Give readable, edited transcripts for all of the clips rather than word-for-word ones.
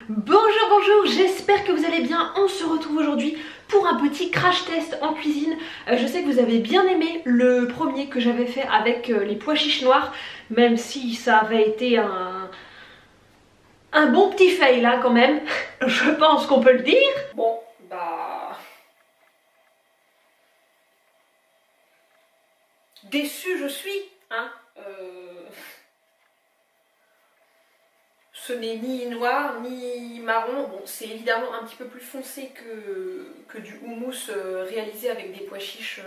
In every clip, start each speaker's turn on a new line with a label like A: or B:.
A: Bonjour, j'espère que vous allez bien. On se retrouve aujourd'hui pour un petit crash test en cuisine. Je sais que vous avez bien aimé le premier que j'avais fait avec les pois chiches noirs, même si ça avait été un bon petit fail là quand même. Je pense qu'on peut le dire. Bon, bah... déçue je suis, hein. Ce n'est ni noir ni marron. Bon, c'est évidemment un petit peu plus foncé que du houmous réalisé avec des pois chiches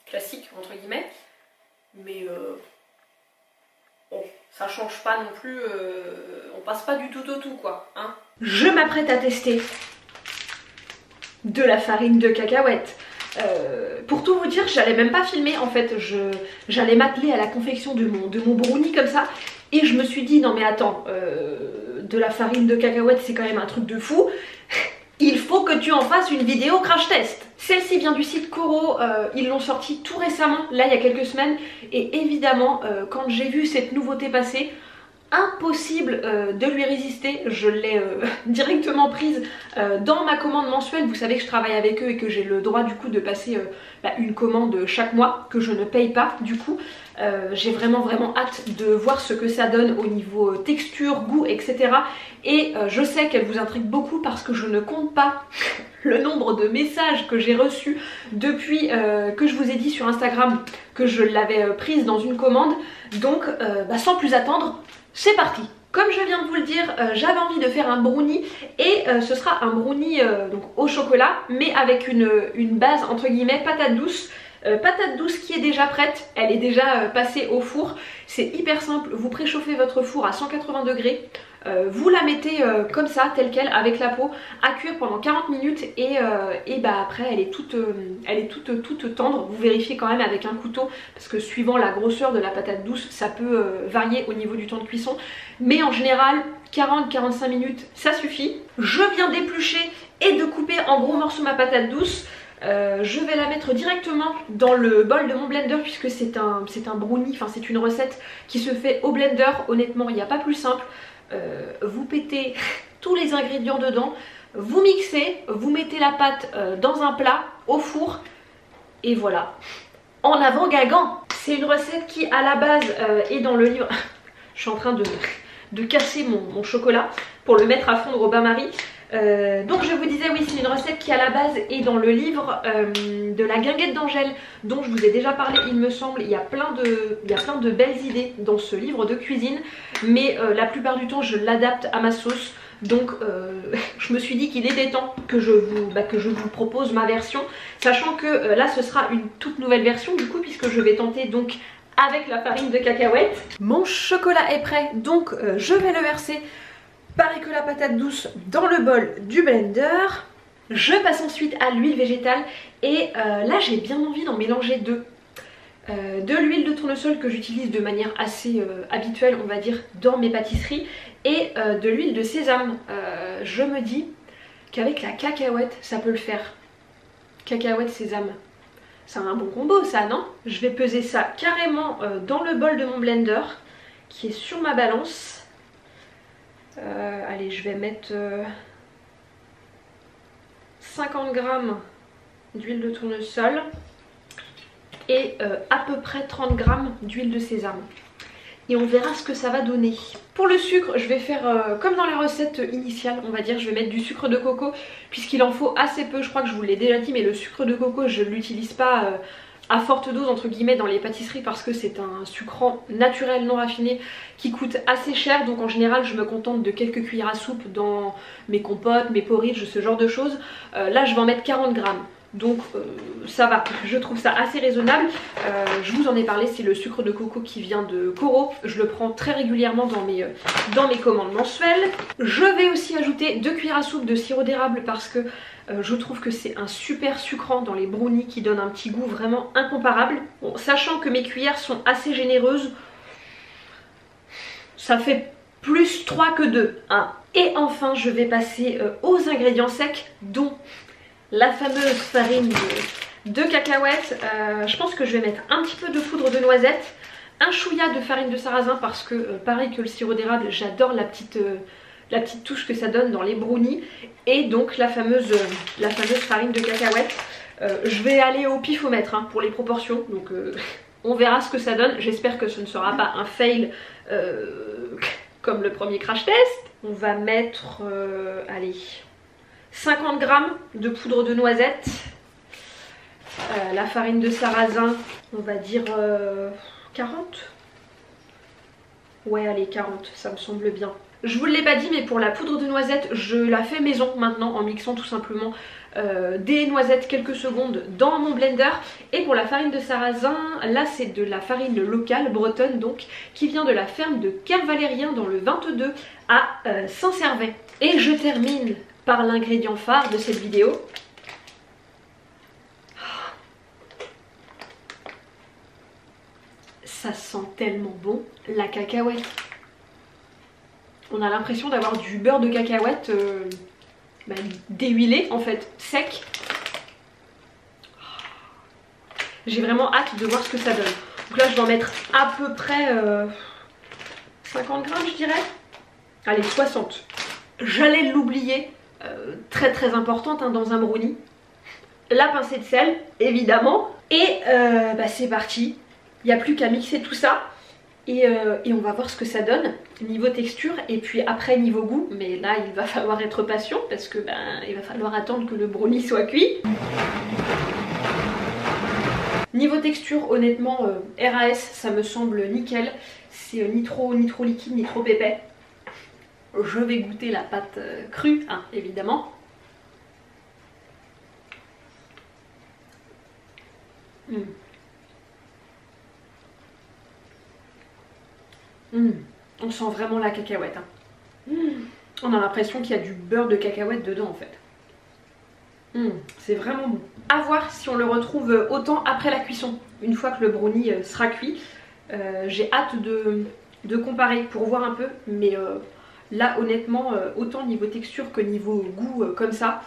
A: classiques, entre guillemets. Mais bon, ça change pas non plus, on passe pas du tout au tout, quoi. Hein. Je m'apprête à tester de la farine de cacahuète. Pour tout vous dire, j'allais même pas filmer en fait, j'allais m'atteler à la confection de mon brownie comme ça. Et je me suis dit, non mais attends, de la farine de cacahuète c'est quand même un truc de fou. Il faut que tu en fasses une vidéo crash test. Celle-ci vient du site Coro, ils l'ont sortie tout récemment, là il y a quelques semaines. Et évidemment, quand j'ai vu cette nouveauté passer, impossible de lui résister. Je l'ai directement prise dans ma commande mensuelle. Vous savez que je travaille avec eux et que j'ai le droit du coup de passer une commande chaque mois que je ne paye pas du coup. J'ai vraiment hâte de voir ce que ça donne au niveau texture, goût, etc. Et je sais qu'elle vous intrigue beaucoup parce que je ne compte pas le nombre de messages que j'ai reçus depuis que je vous ai dit sur Instagram que je l'avais prise dans une commande. Donc sans plus attendre, c'est parti. Comme je viens de vous le dire, j'avais envie de faire un brownie et ce sera un brownie donc au chocolat mais avec une base entre guillemets patate douce. Patate douce qui est déjà prête, elle est déjà passée au four. C'est hyper simple, vous préchauffez votre four à 180 degrés, vous la mettez comme ça, telle quelle, avec la peau, à cuire pendant 40 minutes et après elle est toute tendre. Vous vérifiez quand même avec un couteau parce que suivant la grosseur de la patate douce, ça peut varier au niveau du temps de cuisson. Mais en général, 40-45 minutes, ça suffit. Je viens d'éplucher et de couper en gros morceaux ma patate douce. Je vais la mettre directement dans le bol de mon blender puisque c'est un brownie, enfin c'est une recette qui se fait au blender. Honnêtement il n'y a pas plus simple. Vous pétez tous les ingrédients dedans, vous mixez, vous mettez la pâte dans un plat au four et voilà. En avant Guingamp. C'est une recette qui à la base est dans le livre. Je suis en train de casser mon chocolat pour le mettre à fondre au bain-marie. Donc je vous disais oui, c'est une recette qui à la base est dans le livre de la guinguette d'Angèle dont je vous ai déjà parlé il me semble. Il y a plein de belles idées dans ce livre de cuisine mais la plupart du temps je l'adapte à ma sauce. Donc je me suis dit qu'il était temps que je vous propose ma version, sachant que là ce sera une toute nouvelle version du coup puisque je vais tenter donc avec la farine de cacahuète. Mon chocolat est prêt donc je vais le verser pareil que la patate douce dans le bol du blender. Je passe ensuite à l'huile végétale et là j'ai bien envie d'en mélanger deux. De l'huile de tournesol que j'utilise de manière assez habituelle on va dire dans mes pâtisseries et de l'huile de sésame. Je me dis qu'avec la cacahuète ça peut le faire. Cacahuète sésame, c'est un bon combo ça, non? Je vais peser ça carrément dans le bol de mon blender qui est sur ma balance. Allez, je vais mettre 50 g d'huile de tournesol et à peu près 30 g d'huile de sésame. Et on verra ce que ça va donner. Pour le sucre, je vais faire comme dans la recette initiale, on va dire, je vais mettre du sucre de coco puisqu'il en faut assez peu. Je crois que je vous l'ai déjà dit, mais le sucre de coco, je ne l'utilise pas à forte dose entre guillemets dans les pâtisseries parce que c'est un sucrant naturel non raffiné qui coûte assez cher. Donc en général je me contente de quelques cuillères à soupe dans mes compotes, mes porridge, ce genre de choses. Là je vais en mettre 40 g. Donc ça va, je trouve ça assez raisonnable. Je vous en ai parlé, c'est le sucre de coco qui vient de Coro. Je le prends très régulièrement dans mes commandes mensuelles. Je vais aussi ajouter 2 cuillères à soupe de sirop d'érable parce que je trouve que c'est un super sucrant dans les brownies qui donne un petit goût vraiment incomparable. Bon, sachant que mes cuillères sont assez généreuses, ça fait plus 3 que 2. Hein. Et enfin je vais passer aux ingrédients secs dont la fameuse farine de cacahuètes. Je pense que je vais mettre un petit peu de poudre de noisette, un chouïa de farine de sarrasin parce que pareil que le sirop d'érable, j'adore la petite la petite touche que ça donne dans les brownies. Et donc la fameuse farine de cacahuètes. Je vais aller au pifomètre hein, pour les proportions, donc on verra ce que ça donne. J'espère que ce ne sera pas un fail comme le premier crash test. On va mettre, allez, 50 g de poudre de noisette. La farine de sarrasin, on va dire 40. Ouais, allez, 40, ça me semble bien. Je vous l'ai pas dit, mais pour la poudre de noisette, je la fais maison maintenant en mixant tout simplement des noisettes quelques secondes dans mon blender. Et pour la farine de sarrasin, là c'est de la farine locale bretonne donc, qui vient de la ferme de Kervalérien dans le 22 à Saint-Servais. Et je termine par l'ingrédient phare de cette vidéo. Ça sent tellement bon, la cacahuète. On a l'impression d'avoir du beurre de cacahuète déhuilé en fait, sec. J'ai vraiment hâte de voir ce que ça donne. Donc là je vais en mettre à peu près 50 grammes je dirais. Allez 60. J'allais l'oublier, très très importante hein, dans un brownie. La pincée de sel évidemment. Et c'est parti. Il n'y a plus qu'à mixer tout ça et on va voir ce que ça donne niveau texture et puis après niveau goût. Mais là il va falloir être patient parce que il va falloir attendre que le brownie soit cuit. Niveau texture honnêtement RAS ça me semble nickel. C'est ni trop liquide ni trop épais. Je vais goûter la pâte crue hein, évidemment. On sent vraiment la cacahuète. Hein. On a l'impression qu'il y a du beurre de cacahuète dedans en fait. C'est vraiment bon. A voir si on le retrouve autant après la cuisson. Une fois que le brownie sera cuit. J'ai hâte de comparer pour voir un peu. Mais là honnêtement, autant niveau texture que niveau goût comme ça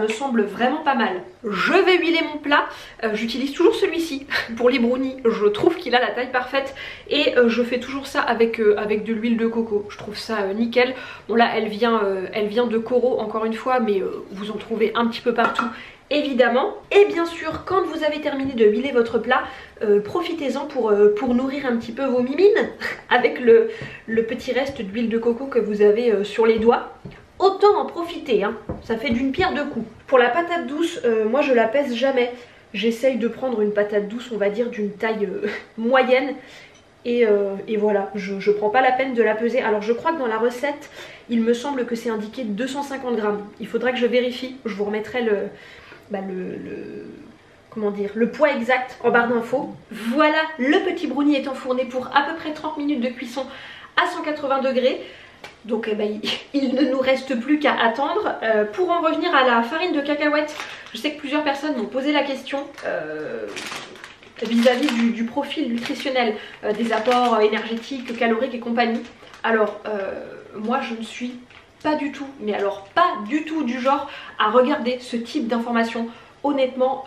A: me semble vraiment pas mal. Je vais huiler mon plat, j'utilise toujours celui-ci pour les brownies, je trouve qu'il a la taille parfaite et je fais toujours ça avec de l'huile de coco, je trouve ça nickel. Bon là elle vient de Coro encore une fois mais vous en trouvez un petit peu partout évidemment. Et bien sûr quand vous avez terminé de huiler votre plat, profitez-en pour nourrir un petit peu vos mimines avec le petit reste d'huile de coco que vous avez sur les doigts. Autant en profiter, hein. Ça fait d'une pierre deux coups. Pour la patate douce, moi je la pèse jamais. J'essaye de prendre une patate douce, on va dire d'une taille moyenne. Et voilà, je prends pas la peine de la peser. Alors je crois que dans la recette, il me semble que c'est indiqué 250 grammes. Il faudrait que je vérifie, je vous remettrai le poids exact en barre d'infos. Voilà, le petit brownie est enfourné pour à peu près 30 minutes de cuisson à 180 degrés. Donc il ne nous reste plus qu'à attendre. Pour en revenir à la farine de cacahuète, je sais que plusieurs personnes m'ont posé la question vis-à-vis du profil nutritionnel, des apports énergétiques, caloriques et compagnie. Alors moi je ne suis pas du tout, mais alors pas du tout du genre à regarder ce type d'informations. Honnêtement,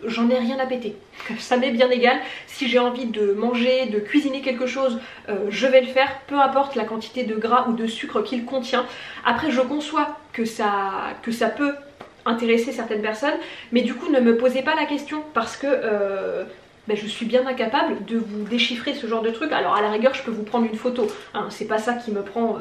A: j'en ai rien à péter. Ça m'est bien égal. Si j'ai envie de manger, de cuisiner quelque chose, je vais le faire. Peu importe la quantité de gras ou de sucre qu'il contient. Après, je conçois que ça peut intéresser certaines personnes. Mais du coup, ne me posez pas la question parce que je suis bien incapable de vous déchiffrer ce genre de truc. Alors à la rigueur, je peux vous prendre une photo. Hein, c'est pas ça qui me prend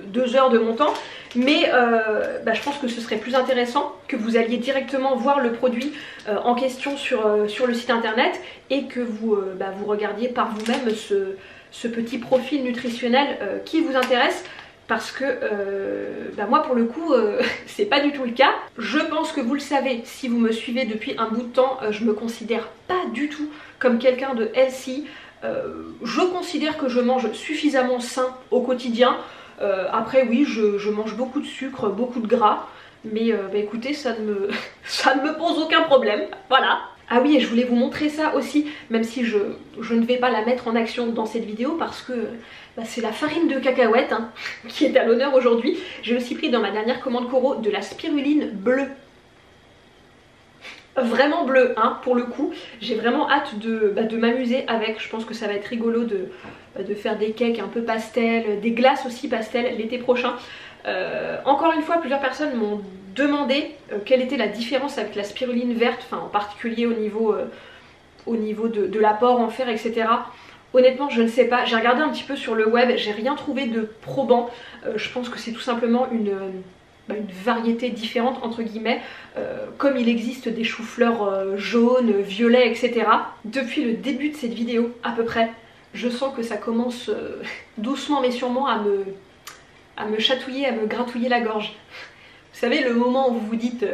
A: 2 heures de mon temps. Mais je pense que ce serait plus intéressant que vous alliez directement voir le produit en question sur le site internet et que vous regardiez par vous-même ce petit profil nutritionnel qui vous intéresse. Parce que moi pour le coup c'est pas du tout le cas. Je pense que vous le savez si vous me suivez depuis un bout de temps, je me considère pas du tout comme quelqu'un de healthy. Je considère que je mange suffisamment sain au quotidien. Après oui je mange beaucoup de sucre, beaucoup de gras, mais écoutez ça ne me pose aucun problème, voilà. Ah oui et je voulais vous montrer ça aussi, même si je ne vais pas la mettre en action dans cette vidéo parce que c'est la farine de cacahuète hein, qui est à l'honneur aujourd'hui. J'ai aussi pris dans ma dernière commande Coro de la spiruline bleue. vraiment bleu hein, pour le coup. J'ai vraiment hâte de m'amuser avec. Je pense que ça va être rigolo de faire des cakes un peu pastel, des glaces aussi pastel l'été prochain. Encore une fois, plusieurs personnes m'ont demandé quelle était la différence avec la spiruline verte, enfin en particulier au niveau de l'apport en fer, etc. Honnêtement, je ne sais pas. J'ai regardé un petit peu sur le web, j'ai rien trouvé de probant. Je pense que c'est tout simplement une variété différente entre guillemets, comme il existe des choux-fleurs jaunes, violets, etc. Depuis le début de cette vidéo à peu près, je sens que ça commence doucement mais sûrement à me chatouiller, à me gratouiller la gorge. Vous savez, le moment où vous vous dites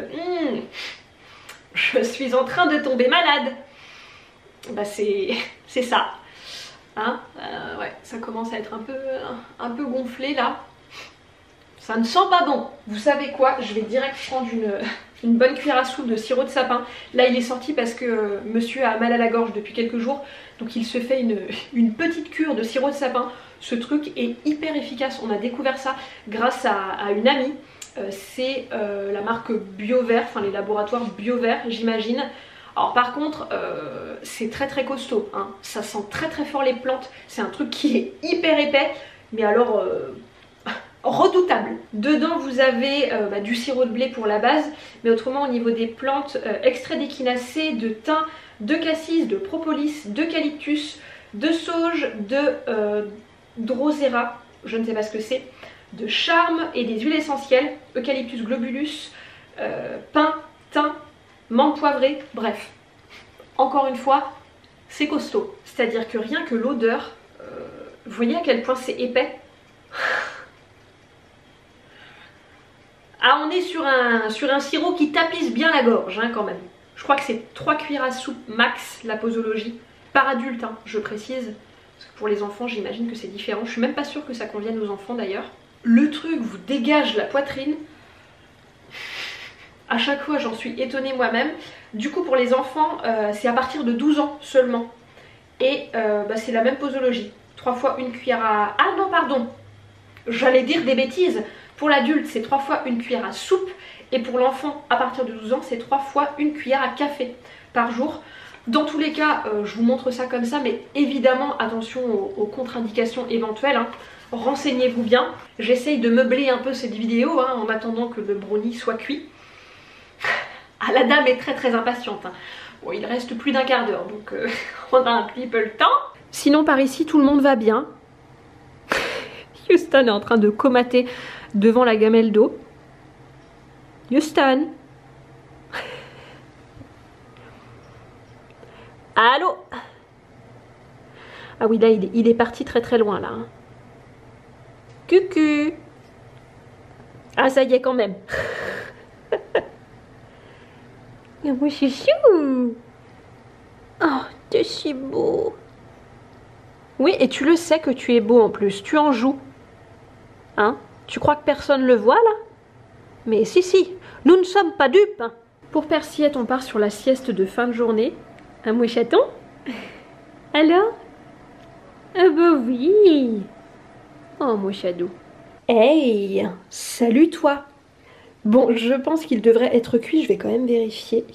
A: je suis en train de tomber malade, bah c'est ça hein, ouais, ça commence à être un peu gonflé là. Ça ne sent pas bon. Vous savez quoi, je vais direct prendre une bonne cuillère à soupe de sirop de sapin. Là il est sorti parce que monsieur a mal à la gorge depuis quelques jours, donc il se fait une petite cure de sirop de sapin. Ce truc est hyper efficace, on a découvert ça grâce à une amie. C'est la marque BioVert, enfin les laboratoires BioVert j'imagine. Alors par contre c'est très costaud hein. Ça sent très fort les plantes, c'est un truc qui est hyper épais, mais alors redoutable. Dedans vous avez du sirop de blé pour la base, mais autrement au niveau des plantes, extrait d'échinacée, de thym, de cassis, de propolis, d'eucalyptus, de sauge, de drosera, je ne sais pas ce que c'est, de charme et des huiles essentielles, eucalyptus globulus, pin, thym, menthe poivrée, bref. Encore une fois, c'est costaud. C'est-à-dire que rien que l'odeur, vous voyez à quel point c'est épais. Ah, on est sur un sirop qui tapisse bien la gorge hein, quand même. Je crois que c'est 3 cuillères à soupe max la posologie, par adulte hein, je précise. Parce que pour les enfants j'imagine que c'est différent. Je suis même pas sûre que ça convienne aux enfants d'ailleurs. Le truc vous dégage la poitrine. À chaque fois j'en suis étonnée moi-même. Du coup pour les enfants c'est à partir de 12 ans seulement. Et c'est la même posologie. 3 fois une cuillère à... Ah non pardon, j'allais dire des bêtises. Pour l'adulte c'est 3 fois une cuillère à soupe. Et pour l'enfant à partir de 12 ans c'est 3 fois une cuillère à café par jour. Dans tous les cas je vous montre ça comme ça, mais évidemment attention aux contre-indications éventuelles hein. Renseignez-vous bien. J'essaye de meubler un peu cette vidéo hein, en attendant que le brownie soit cuit. Ah, la dame est très impatiente hein. Bon, il reste plus d'1 quart d'heure donc on a un petit peu le temps. Sinon par ici tout le monde va bien. Houston est en train de comater devant la gamelle d'eau. Houston. Allô? Ah oui là il est parti très loin là hein. Cucu. Ah ça y est quand même. Mon chouchou. Oh, t'es si beau. Oui, et tu le sais que tu es beau en plus. Tu en joues. Hein? Tu crois que personne le voit là? Mais si, nous ne sommes pas dupes. Hein. Pour Persillette, on part sur la sieste de fin de journée. Un mouchaton? Alors? Ah bah oui. Oh mouchadou. Hey, salut toi. Bon, je pense qu'il devrait être cuit, je vais quand même vérifier.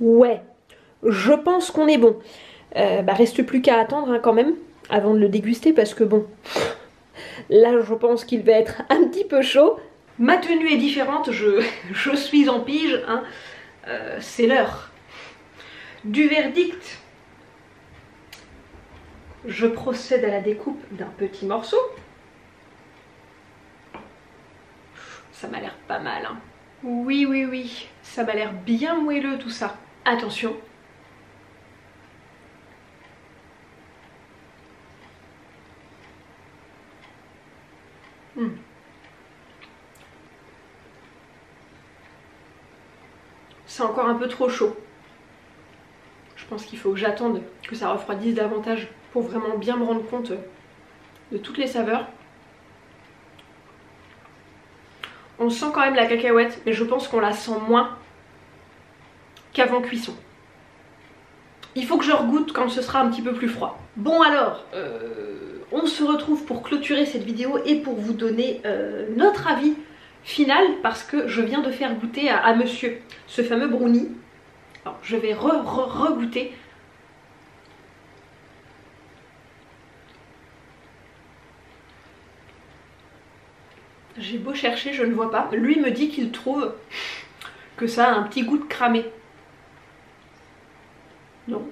A: Ouais, je pense qu'on est bon. Reste plus qu'à attendre hein, quand même, avant de le déguster, parce que bon, là je pense qu'il va être un petit peu chaud. Ma tenue est différente, je suis en pige, hein. C'est l'heure du verdict. Je procède à la découpe d'un petit morceau. Ça m'a l'air pas mal. Hein. Oui, ça m'a l'air bien moelleux tout ça. Attention. C'est encore un peu trop chaud. Je pense qu'il faut que j'attende que ça refroidisse davantage pour vraiment bien me rendre compte de toutes les saveurs. On sent quand même la cacahuète, mais je pense qu'on la sent moins qu'avant cuisson. Il faut que je regoute quand ce sera un petit peu plus froid. Bon alors, on se retrouve pour clôturer cette vidéo et pour vous donner notre avis final parce que je viens de faire goûter à monsieur ce fameux brownie. Alors je vais re-goûter. J'ai beau chercher, je ne vois pas. Lui me dit qu'il trouve que ça a un petit goût de cramé. Non.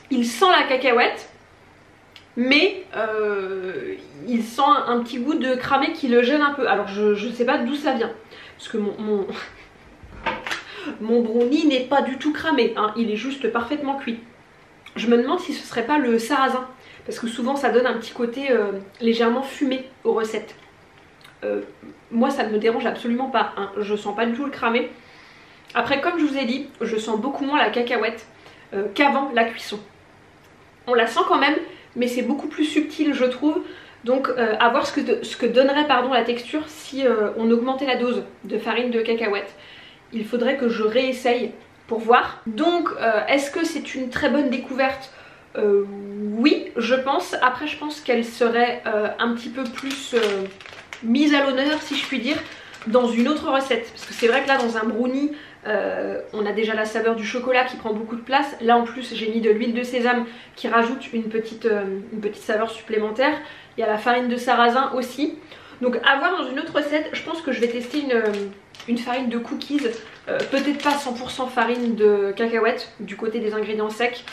A: Il sent la cacahuète, mais il sent un petit goût de cramé qui le gêne un peu. Alors je ne sais pas d'où ça vient, parce que mon brownie n'est pas du tout cramé, hein, il est juste parfaitement cuit. Je me demande si ce serait pas le sarrasin, parce que souvent ça donne un petit côté légèrement fumé aux recettes. Moi ça ne me dérange absolument pas, hein, je sens pas du tout le cramé. Après, comme je vous ai dit, je sens beaucoup moins la cacahuète qu'avant la cuisson. On la sent quand même, mais c'est beaucoup plus subtil je trouve. Donc à voir ce que donnerait la texture si on augmentait la dose de farine de cacahuète. Il faudrait que je réessaye pour voir. Donc est-ce que c'est une très bonne découverte? Oui, je pense. Après je pense qu'elle serait un petit peu plus mise à l'honneur, si je puis dire, dans une autre recette. Parce que c'est vrai que là dans un brownie, on a déjà la saveur du chocolat qui prend beaucoup de place. Là en plus j'ai mis de l'huile de sésame qui rajoute une petite saveur supplémentaire. Il y a la farine de sarrasin aussi. Donc à voir dans une autre recette. Je pense que je vais tester une farine de cookies, peut-être pas 100% farine de cacahuète du côté des ingrédients secs,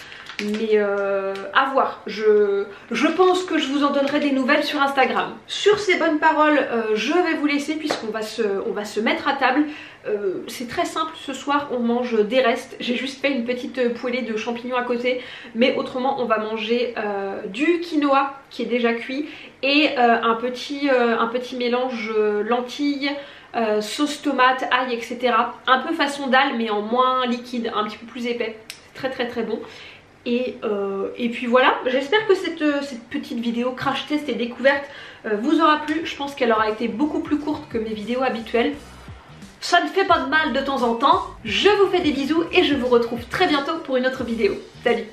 A: mais à voir. Je pense que je vous en donnerai des nouvelles sur Instagram. Sur ces bonnes paroles, je vais vous laisser puisqu'on va se mettre à table. C'est très simple, ce soir on mange des restes. J'ai juste fait une petite poêlée de champignons à côté, mais autrement on va manger du quinoa qui est déjà cuit et un petit mélange lentilles, sauce tomate, ail, etc. Un peu façon dalle mais en moins liquide, un petit peu plus épais. C'est très bon. Et puis voilà, j'espère que cette petite vidéo crash test et découverte vous aura plu. Je pense qu'elle aura été beaucoup plus courte que mes vidéos habituelles. Ça ne fait pas de mal de temps en temps. Je vous fais des bisous et je vous retrouve très bientôt pour une autre vidéo. Salut!